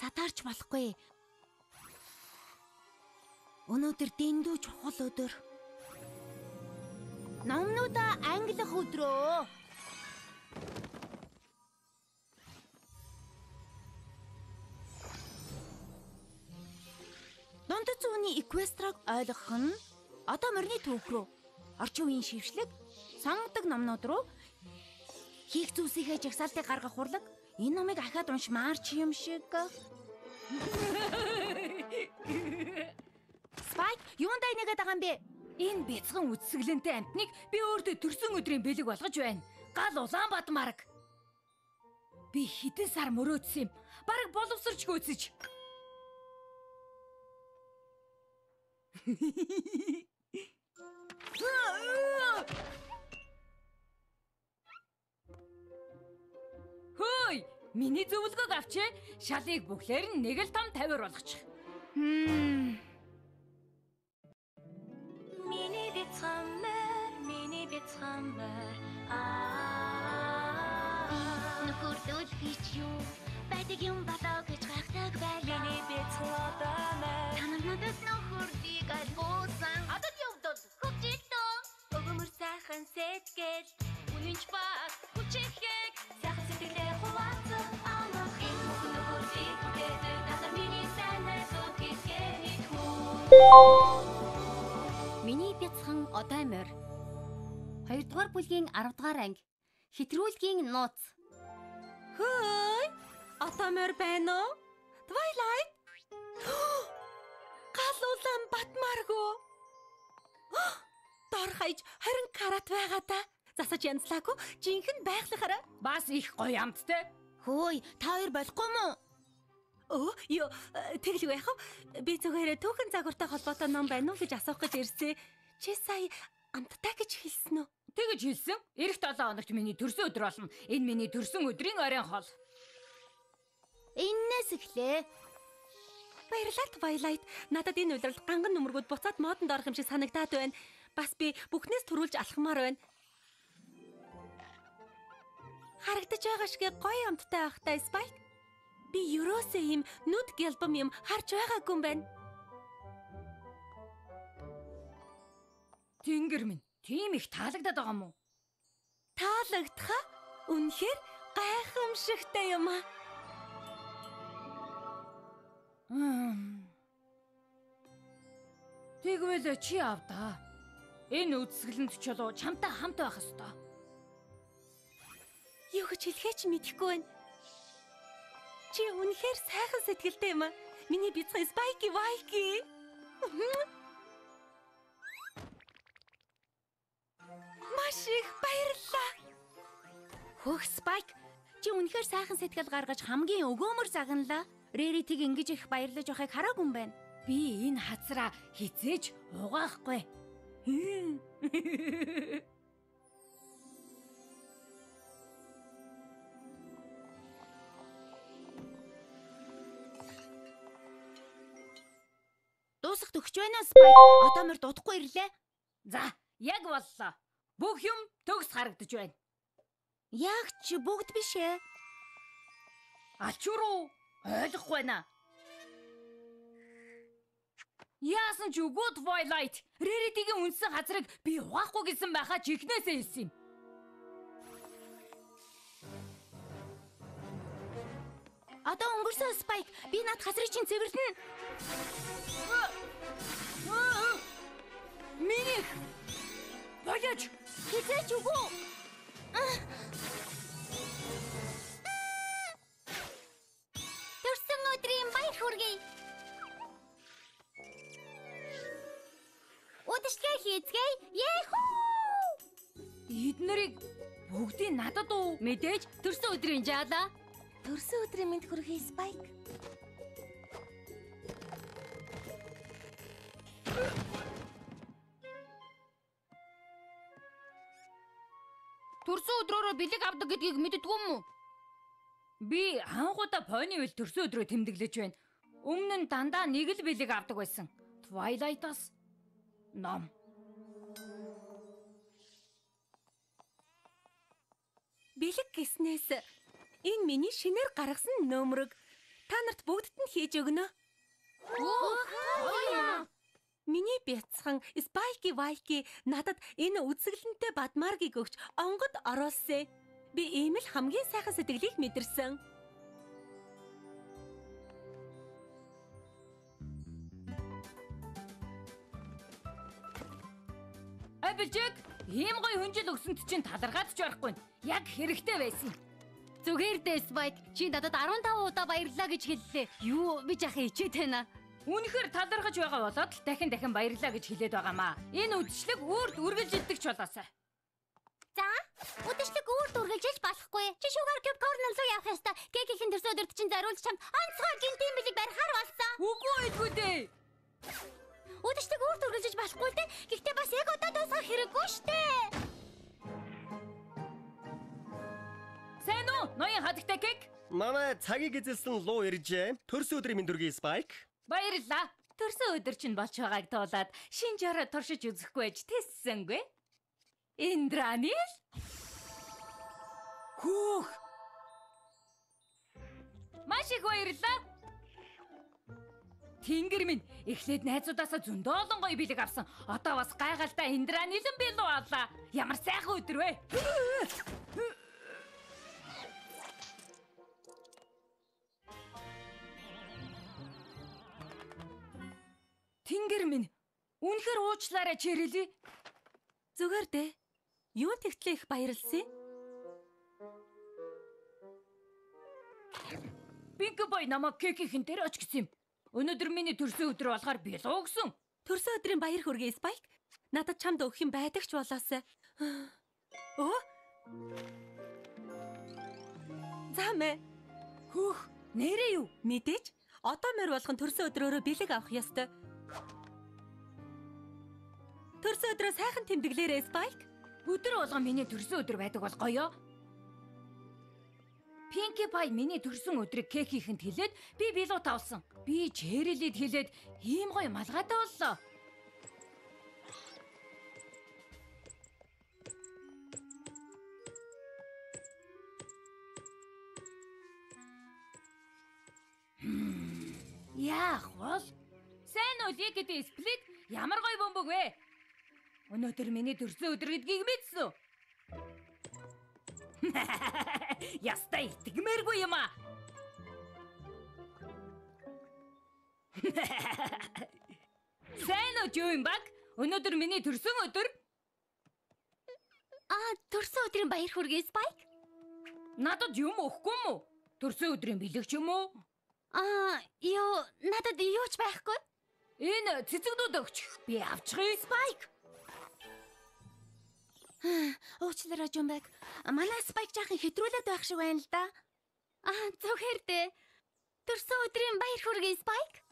сатаарч болохгүй. Өнөөдөр дэндүү чухал өдөр. Номнуудаа англих өдрөө. Дундад зүүнний Эквестраг ойлгох нь одоо морины түүх рүү, орчин үеийн шившлэг, сонгодог номнууд руу хийх зүйлсийнхээ жагсаалтыг гаргах урлаг. Энэ номыг ахаад уншмаар чи юм шиг. Спайк, юундаа нэгээд байгаа юм бэ? Энэ бяцхан үсгэлэнтэй амтныг би өөртөө төрсөн өдрийн бэлэг болгож байна. Гал Улаанбаатар. Би хэдэн сар мөрөөдсөн юм. Бараг боловсрч гүйцэж. Хөөй, миний зөвлөгөөг авч шалыг бүхлээр нь нэг л том 50 болгочих. Миний бяцхан нөхөрлөл гэж юу байдаг юм болоо гэж гайхдаг байлаа. Миний бяцхан одоо мэр танамнуудад нөхөрлийг альгуусан. Адад явдал хөвжөлтөө өгөмөр сайхан сэтгэл үнэнч баг хүчихэд сайхан сэтгэлээ хуваацсан амах юм нөхөрлийг гэдэг надад миний санаа зүтгэж Миний бяцхан одоо морь. 2 дугаар бүлгийн 10 дугаар анги. Хэтрүүлгийн нууц. Хөөй, одоо морь байна уу? Twilight. Гал Улаанбаатаргүй. Дор хаяж 20 карат байгаа та. Засаж янзлаагүй жинхэнэ байглахаараа. Бас их гоё амттай. Хөөй, та хоёр болохгүй мүү? Ёо, тэглэг байх уу? Би зүгээр түүхэн загвартай холбоотой ном байна уу гэж асуух гэж ирсэн. Чи сая амттай гэж хэлсэн үү? Тэгэж хэлсэн. Ирэх 7 хоногт миний төрсөн өдөр болно. Энэ миний төрсөн өдрийн оройн хол. Иннээс эхлээ. Баярлалаа Twilight. Надад энэ үйлрэл ганган нүмергүүд буцаад модонд орох юм шиг санагдаад байна. Бас би бүхнээс төрүүлж алхмаар байна. Харагдаж байгаа шиг гоё амттай байхтай Spike. Би юусоо юм нүд гялбам юм харж байгаагүй юм байна. Тэнгэр минь, тийм их таалагдаад байгаа юм уу? Таалагдах аа? Үнэхээр гайхамшигтай юм аа. Тэгвэл чи авдаа. Энэ үсгэлэнд чулуу чамтай хамт байх ёстой. Юу гэж хэлхээ ч мэдэхгүй байна. Чи үнэхээр сайхан сэтгэлтэй юм аа. Миний бяцхан Spike Вайки. Маш их баярлалаа. Хөх Spike, чи үнэхээр сайхан сэтгэл гаргаж хамгийн өгөөмөр загналаа. Рэритиг ингэж их баярлаж байхыг хараагүй юм байна. Би энэ хацраа хизээж угаахгүй. Дуусах төгсөж байна Spike. Одоо мөр дутахгүй ирлээ. За, яг боллоо. Бүх юм төгс харагдаж байна. Яг ч бүгд биш ээ. Алчуруу ойлгохгүй байна. Яасан ч үгүй Twilight. Rarity-гийн үнсэн газрыг би угаахгүй гэсэн байхаа чихнээсээ хэлсэн юм. Одоо өнгөрсөн Spike. Би над газрыг чинь цэвэрлэнэ. Миний Боёж хизээч үгүй. төрсөн өдрийн баяр хүргэе. Удашгаа хийцгээе. Яхуу! Эднэрийг бүгдийг надад уу? Мэдээж төрсөн өдрийн жаалаа. Төрсөн өдрийн мэнд хүргэе Spike. Төрсөн өдрөөрөө бэлэг авдаг гэдгийг мэддэггүй юм уу? Би анхудаа пойны үйл төрсөн өдрөө тэмдэглэж байна. Өмнө нь дандаа нэг л бэлэг авдаг байсан. Twilight-аас ном. Бэлэг гэснээс энэ миний шинээр гаргасан нөмрөг. Та нарт бүгдд нь хийж өгнө. Миний бяцхан Спайки Вайки надад энэ үзэсгэлэнтэй бадмааргийг өгч онгод оруулсан. Би ийм л хамгийн сайхан сэтгэлийг мэдэрсэн. Абилжиг ийм гоё хүнжил өгсөнд чинь таларгаад ч орохгүй. Яг хэрэгтэй байсан. Зүгээр дээ Спайк. Чи надад 15 удаа баярлалаа гэж хэллээ. Юу би жахаа ичээд байна. Үнэхээр талархаж байгаа болоод л дахин баярлаа гэж хэлээд байгаамаа. Энэ үдшилэг үрд үргэлжилдэг ч болоосай. За, үдэшлэг үрд үргэлжилж болохгүй. Чи Sugar Cube Corner руу явах ёстой. Кекийн төрсөн өдөрт чинь зариулж чамд онцгой гинтийн билег барихаар болсон. Үгүй эдгүй дээ. Үдэшлэг үрд үргэлжиж болохгүй дээ. Гэхдээ бас яг одоо дуусгах хэрэггүй штэ. Сайн уу? Ноён хадагтай кек? Манай цагийг эзэлсэн луу иржээ. Төрсөн өдрийн мэндүргийн Spike. Баярлалаа. Төрсөн өдөр чинь болж байгааг туулаад шинж орой туршиж үзэхгүй аж тэссэнгүй. Индранил? Хүүх. Маш их баярлалаа. Тэнгэр минь эхлээд найзуудаасаа зөндөө олон гоё бэлэг авсан. Одоо бас гайхалтай Индранилэн би луу авлаа. Ямар сайхан өдөр вэ? Тэнгэр минь үнэхээр уучлаарай Чэрили. Зүгээр дээ. Юу тэгтлээ их баярлсан? Пинк бой намайг кекийн дээр оч гисэн юм. Өнөөдөр миний төрсөн өдөр болохоор би л өгсөн. Төрсөн өдрийн баяр хүргэе Спайк. Надад чамд өгөх юм байдаг ч болоосай. Оо? Замэ. Хөөх, нэрээ юу? Мэдээж. Одоо морь болгон төрсөн өдрөөрөө бэлэг авах ёстой. Төрсөн өдрөө сайхан тэмдэглээрэй Спайк. Өдөр болгон миний төрсөн өдөр байдаг бол гоё. Пинки Пай миний төрсөн өдрийг кекийнхэнд хэлээд би билуу тавсан. Би Чэрилид хэлээд ийм гоё малгайтай боллоо. Яах вэ? Сайн уу гэдэг сплит ямар гоё бөмбөг вэ? Өнөөдөр миний төрсөн өдөр гэдгийг мэдсэн үү? Ястай итгэмээргүй юм аа. Сайн уу Жуйнбаг? Өнөөдөр миний төрсөн өдөр. Төрсөн өдрийн баяр хүргэе Spike. Надад юм өгөхгүй мүү? Төрсөн өдрийн бэлэг ч юм уу? Надад юу ч байхгүй. Энэ цэцэгнүүд өгч. Би авчихъя Spike. Уучлаарай Жумбаг. Манай Spike жаахан хэтрүүлээд байх шиг байна л да. Зүгээр дээ. Төрсөн өдрийн баяр хүргэе Spike.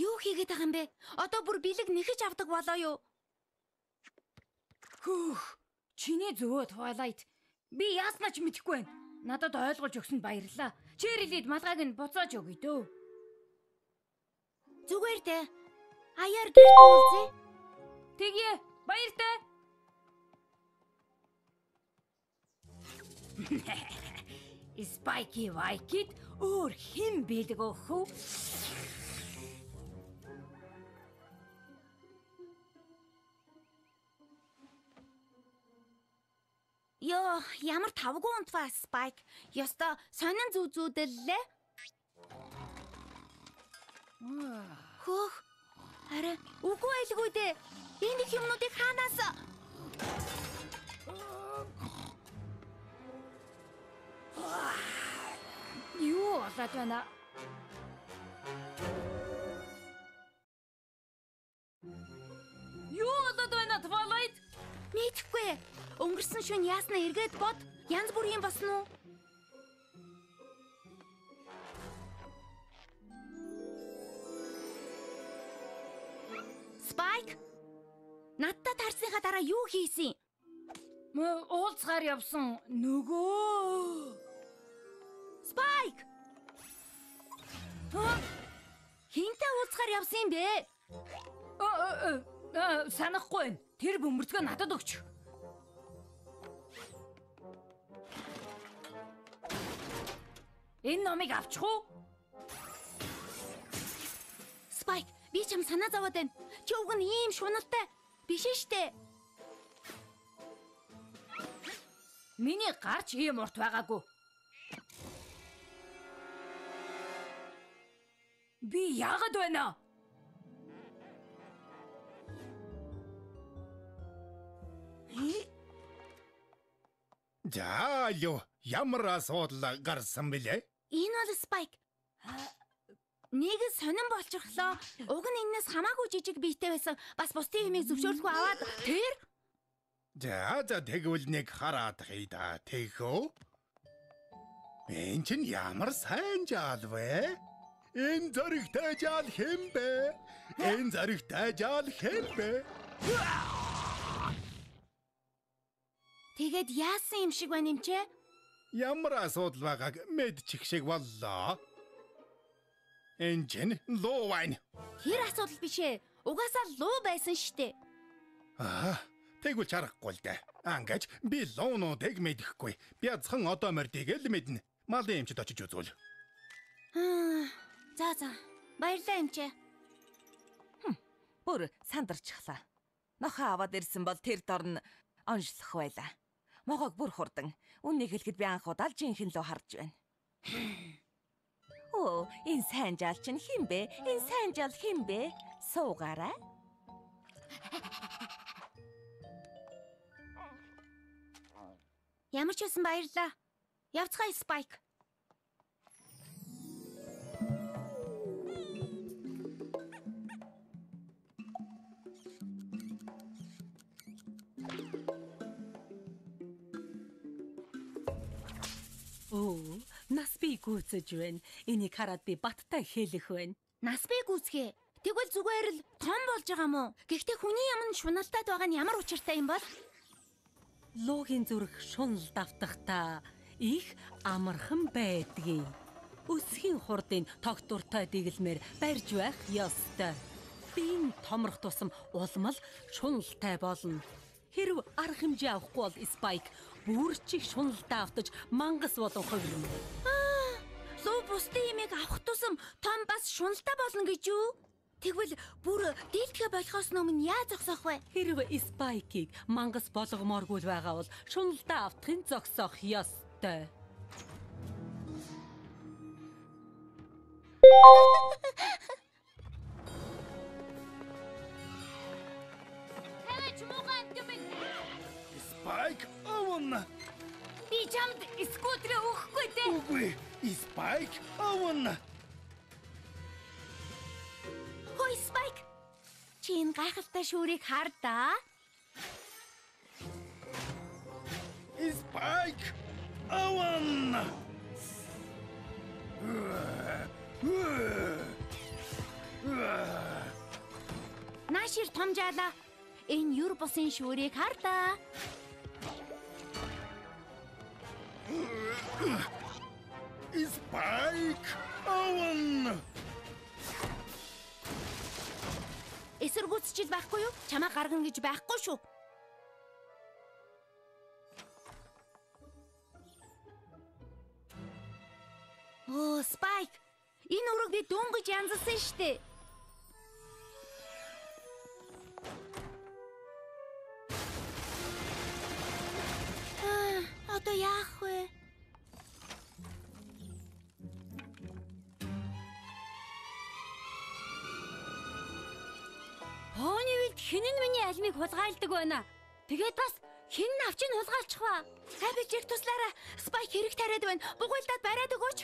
Юу хийгээд байгаа юм бэ? Одоо бүр бэлэг нэхэж авдаг болоо юу? Хүүх, чиний зөвөө Twilight. Би яаснаа ч мэдэхгүй байна. Надад ойлгуулж өгсөнд баярлалаа. Чэрилид малгайг нь буцааж өгье дөө. Зүгээр дээ. Аяар гэрт уулзъя. Тэгье, баяртай. Spikey Vikid өөр хэн бэлэг өгөх вэ? Ёо, ямар тавгүй унтваа Spike. Ёстой сонин зүүзүүдэллээ. Хөөх. Арай, үгүй байлгүй дээ. Энэ их юмнуудыг хаанаас? Юу болоод байна? Юу болоод байна Twilight? Мэдхгүй. Өнгөрсөн шөнө яаснаа эргээд бод. Янз бүрийн босно уу? Spike? Надтай тарсныхаа дараа юу хийсэн? Уулзгаар явсан нөгөө. Spike! Хинтээ уулзгаар явсан юм бэ? Санахгүй байна. Тэр бөмбөрцгөө надад өгч. Энэ номыг авчих уу? Spike, би чам санаа зовоод байна. Чи уг нь ийм шуналтай биш штэ. Миний гарч ийм урт байгаагүй. Би яагаад байна? За юу ямар асуудал гарсан бэлээ? Энэ бол Spike. Нэг сонирн болчихлоо. Уг нь энэс хамаагүй жижиг биетэй байсан. Бас бусдын юмыг зөвшөөрөхгүй аваад тэр За тэгвэл нэг хараад хийда тэгөө. Энд чинь ямар сайн жаал вэ? Энэ зөрөгтэй жаал хэм бэ? Энэ зөрөгтэй жаал хэм бэ? тэгээд яасан юм шиг байна юм чи? Ямар асуудал байгааг мэдчих шиг боллоо. Энэ чинь луу байна. Тэр асуудал биш ээ. Угаасаа луу байсан штэ. Тэгвэл чарахгүй л дээ. Ангаж би луунуудыг мэдэхгүй. Бяцхан одоо мордыг л мэднэ. Малын эмчд очиж үзүүл. За. Баярлалаа юм чи. Бүр сандарчихлаа. Нохоо аваад ирсэн бол тэр дорн онцлох байлаа. Могоог бүр хурдан. Үннийг хэлэхэд би анх удаа жинхэнэ лөө харж байна. Оо, энэ сайн жаал чинь хэн бэ? Энэ сайн жаал хэн бэ? Суугаарай. Ямар ч байсан баярлалаа. Явцгаая Spike. Оо, нас би гүйцэж байна. Энийг хараад би баттай хэлэх байна. Нас би гүцгээ. Тэгвэл зүгээр л том болж байгаа мó. Гэхдээ хүний юм нь шуналтаад байгаа нь ямар учиртай юм бол? Луугийн зүрх шунал давтахдаа их амархан байдгийг. Өсхийн хурдын тогтвортой дэглэмээр барьж байх ёстой. Биеийн томрох тусам улмал шуналтай болно. Хэрв арга хэмжээ авахгүй бол Spike бүрчих шуналдаа автаж мангас болон хөвөрнө. Луу бусдын имийг авах тусам том бас шуналтай болно гэж юу? Тэгвэл бүр дийлдэхэ болохоос өмнө яаж зогсоох вэ? Хэрв Spike-ийг мангас болгомооргүй байгаа бол шуналдаа автахын зогсоох ёстой. Spike, овн. Би чамд скутерээ өгөхгүй дээ. Үгүй, Spike, овн. Хөөе Spike. Чи энэ гайхалтай шүүрийг хар да. Spike, овн. Наашир том жаалаа. Энэ юр бусын шүүрийг хар да. Spike, овн. Эсэргүүцчил байхгүй юу? Чамаа гаргана гэж байхгүй шүү. Оо, Spike. Энэ ураг би дөнгөж янзалсан штэ. Одоо яах вэ? Хооны үед хэн нь миний алимыг хулгайлдаг байна? Тэгээд бас хэн нь авчиг нь хулгайлчих вэ? Кабелжийг туслаараа Spike хэрэг тариад байна. Бугуйлдаад бариад өгөөч.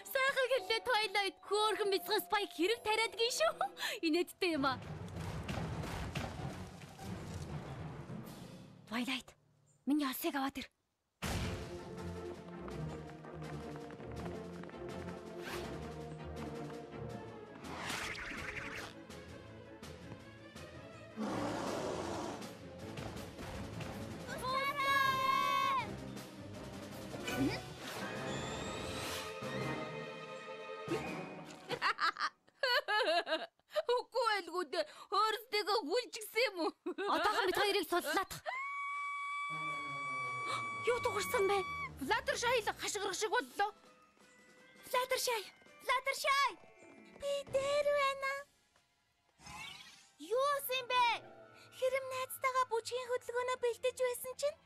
Сайхан гэлээ Twilight хөөрхөн бяцхан Spike хэрэг тариад гин шүү. Инээдтэй юм аа. Twilight, миний алсыг аваад ир. Үгүй байлгүй дээ. Өөрсдөө хүлжигсэн юм уу? Одоохон бид хоёрыг судлаадах. Юу дуурсан бэ? Fluttershy хашгирах шиг боллоо. Fluttershy, Fluttershy! Би дээр байна. Юу юм бэ? Хэрэм найзтайгаа бүжгийн хөдөлгөөнөө бэлдэж байсан чинь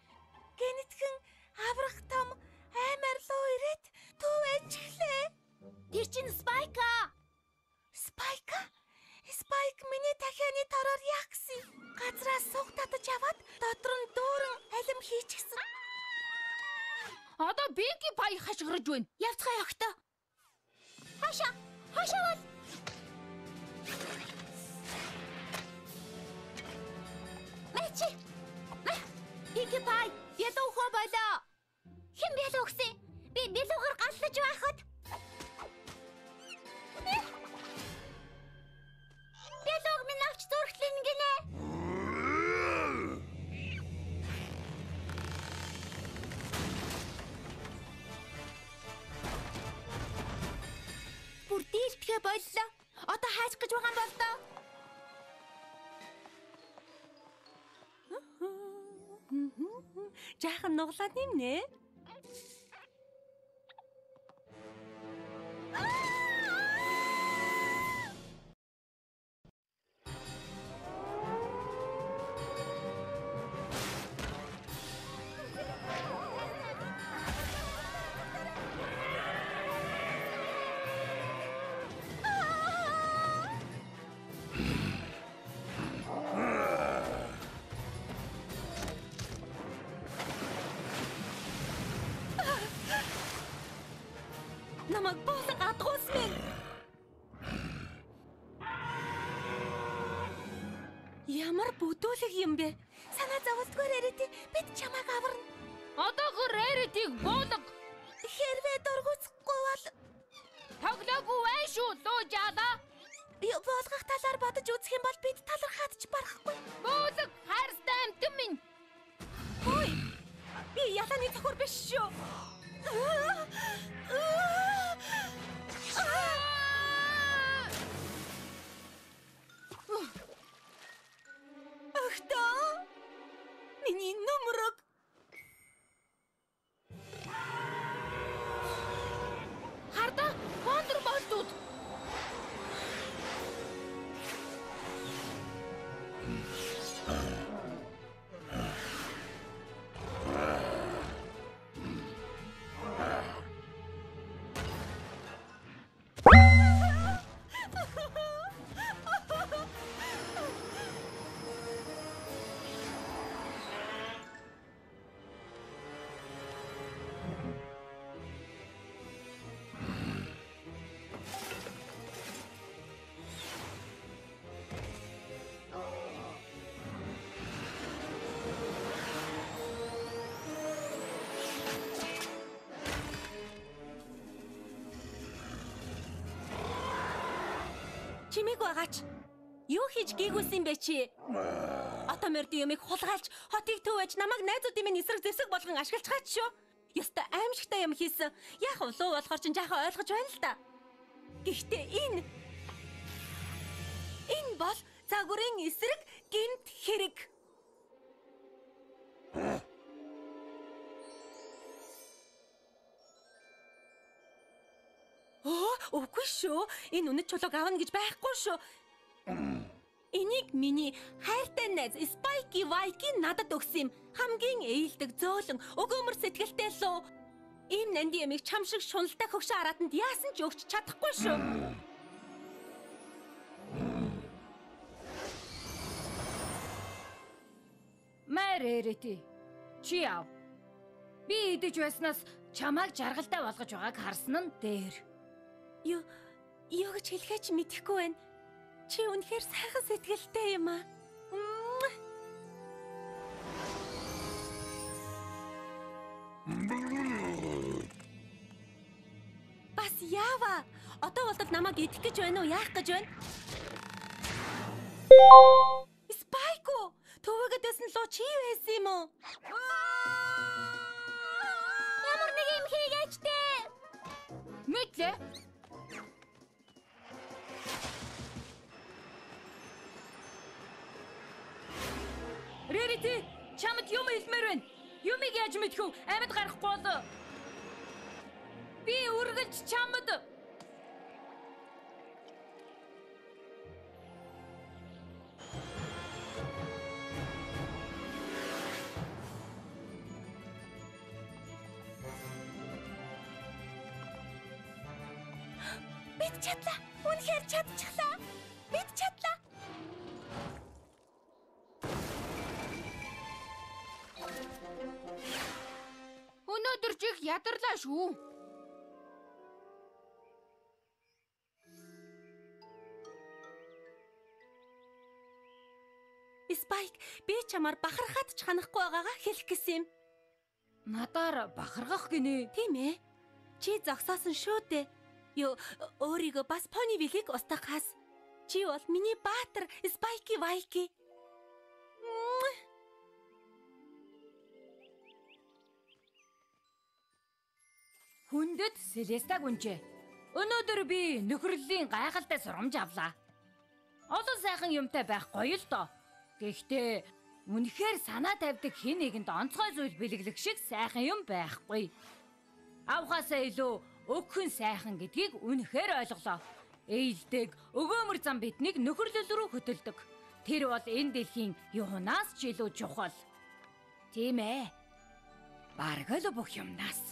гэнэтхэн аврах том аймаар луу ирээд төв ажиглээ. Тэр чинь Спайка. Спайка? Спайк миний дахианы тороор яах гэсэн? Газраас суг татаж аваад дотор нь дүүрэн алим хийчихсэн. Одоо Бинки пай хашгирж байна. Явцгаа явахтаа. Хашаавал. Мэчи. Бинки пай, ядуу хоо болоо. Хэн бэлүү гсэн? Би бэлүүгээр галлаж байхад. Бэлүүг минь авч зүрхлэн гинэ. Бүр дийлдэхэ боллоо. Одоо хайчих гэж байгаа юм бол доо. Жаахан нуглаад нэмнэ. Намайг босоо гадуусмэн. Ямар бүдүүлэг юм бэ? Санаа зовлтгүй Рэрити, бид чамайг аварна. Одоо Рэритиг буулга. Хэрвээ дургуцахгүй бол Тоглоогүй байх шүү луу жаалаа. Буулгах талаар бодож үзэх юм бол бид талархаад ч барахгүй. Буулга хайртай амтэн минь. Ой! Би ялааны цохор биш шүү. Ахтаа! Миний нөмрөг. Харда хондор болтууд. Чимээг байгаач. Юу хийж гээгүүлсэн бэ чи? Отоморди юмыг хулгайлж, хотыг төвөж, намайг найзуудын минь эсрэг зэвсэг болгон ашиглацгаач шүү. Ёстой аимшигтай юм хийсэн. Яах вэ луу болохоор ч жаахан ойлгож байна л да. Гэхдээ энэ бол загварын эсрэг гэмт хэрэг. Үгүй шүү. Энэ үнэт чулууг авна гэж байхгүй шүү. Энийг миний хайртай найз Спайки Вайки надад өгсөн юм. Хамгийн ээлдэг зөөлөн өгөөмөр сэтгэлтэй луу. Ийм нанди ямиг чам шиг шуналтай хөгшин араатанд яасан ч өгч чадахгүй шүү. Мэрэрити. Чи яв. Би идэж байснаас чамайг жаргалтай болгож байгааг харсан нь дээр. Юу гэж хэлэхээ чи мэдэхгүй байна. Чи үнэхээр сайхан сэтгэлтэй юм аа. Бас яава. Одоо болтол намайг идэх гэж байна уу? Яах гэж байна? Спайко, төвөгд байсан луу чи байсан юм уу? Ямар нэг юм хийгээч дээ. Мэдлээ. Рэрити, чамд юм хэлмээр байна. Юмыг яаж мэдэх вэ? Амьд гарахгүй бол. Би үргэлж чамд Бид чадлаа. Үнэхээр чадчихлаа. Бид чадлаа. Өнөөдөр чих ядарлаа шүү. Спайк, би чамаар бахархаад ч ханахгүй байгаагаа хэлэх гэсэн юм. Надаар бахархах гинэ. Тийм ээ. Чи зогсоосон шүү дээ. Юу, өөрийгөө бас пони вилийг устгахаас. Чи бол миний баатар, Спайки Вайки. Хүндэт Селестаг үнчээ. Өнөөдөр би нөхөрлөлийн гайхалтай сургамж авлаа. Олон сайхан юмтай байх гоё л доо. Гэхдээ үнэхээр санаа тавьдаг хэн нэгэнд онцгой зүйл бэлэглэх шиг сайхан юм байхгүй. Авхаасаа илүү өгөхөн сайхан гэдгийг үнэхээр ойлголоо. Ээлдэг өгөөмөр зам биднийг нөхөрлөл рүү хөтөлдөг. Тэр бол энэ дэлхийн юунаас ч илүү чухал. Тийм ээ. Бараг л бүх юмнаас.